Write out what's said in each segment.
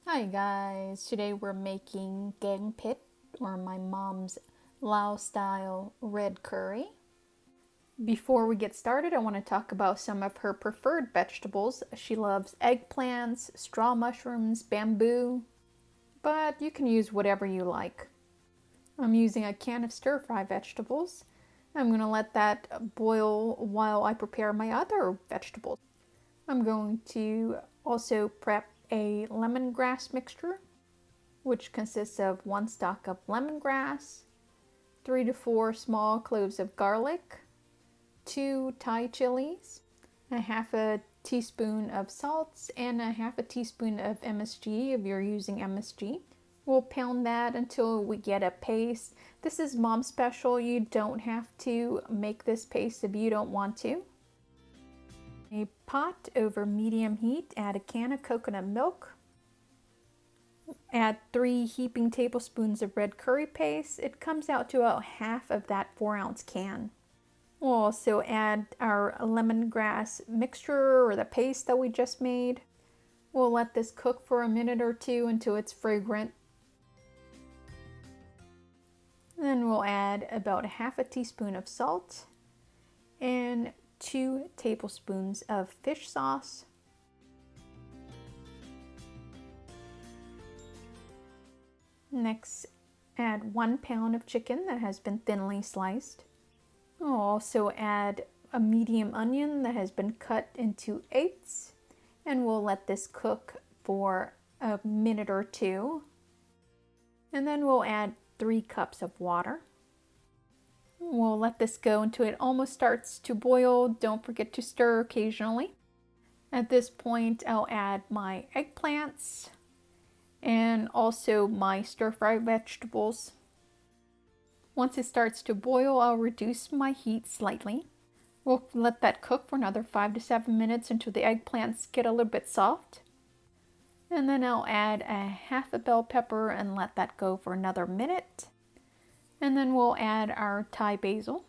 Hi guys, today we're making Gaeng Phet, or my mom's Lao style red curry. Before we get started, I want to talk about some of her preferred vegetables. She loves eggplants, straw mushrooms, bamboo, but you can use whatever you like. I'm using a can of stir-fry vegetables. I'm going to let that boil while I prepare my other vegetables. I'm going to also prep a lemongrass mixture, which consists of 1 stalk of lemongrass, 3 to 4 small cloves of garlic, 2 Thai chilies, a half a teaspoon of salt, and a half a teaspoon of MSG if you're using MSG. We'll pound that until we get a paste. This is mom special. You don't have to make this paste if you don't want to. A pot over medium heat, add a can of coconut milk. Add 3 heaping tablespoons of red curry paste. It comes out to about half of that 4-ounce can. We'll also add our lemongrass mixture or the paste that we just made. We'll let this cook for a minute or two until it's fragrant. Then we'll add about a half a teaspoon of salt and 2 tablespoons of fish sauce. Next, add 1 pound of chicken that has been thinly sliced. I'll also add a medium onion that has been cut into 8ths, and we'll let this cook for a minute or two. And then we'll add 3 cups of water. We'll let this go until it almost starts to boil. Don't forget to stir occasionally. At this point, I'll add my eggplants and also my stir-fry vegetables. Once it starts to boil, I'll reduce my heat slightly. We'll let that cook for another 5 to 7 minutes until the eggplants get a little bit soft. And then I'll add a half a bell pepper and let that go for another minute. And then we'll add our Thai basil.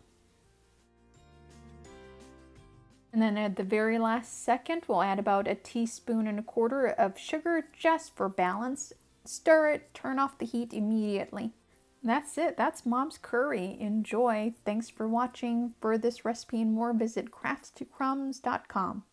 And then at the very last second, we'll add about 1.25 teaspoons of sugar just for balance. Stir it, turn off the heat immediately. That's it. That's mom's curry. Enjoy. Thanks for watching. For this recipe and more, visit craftstocrumbs.com.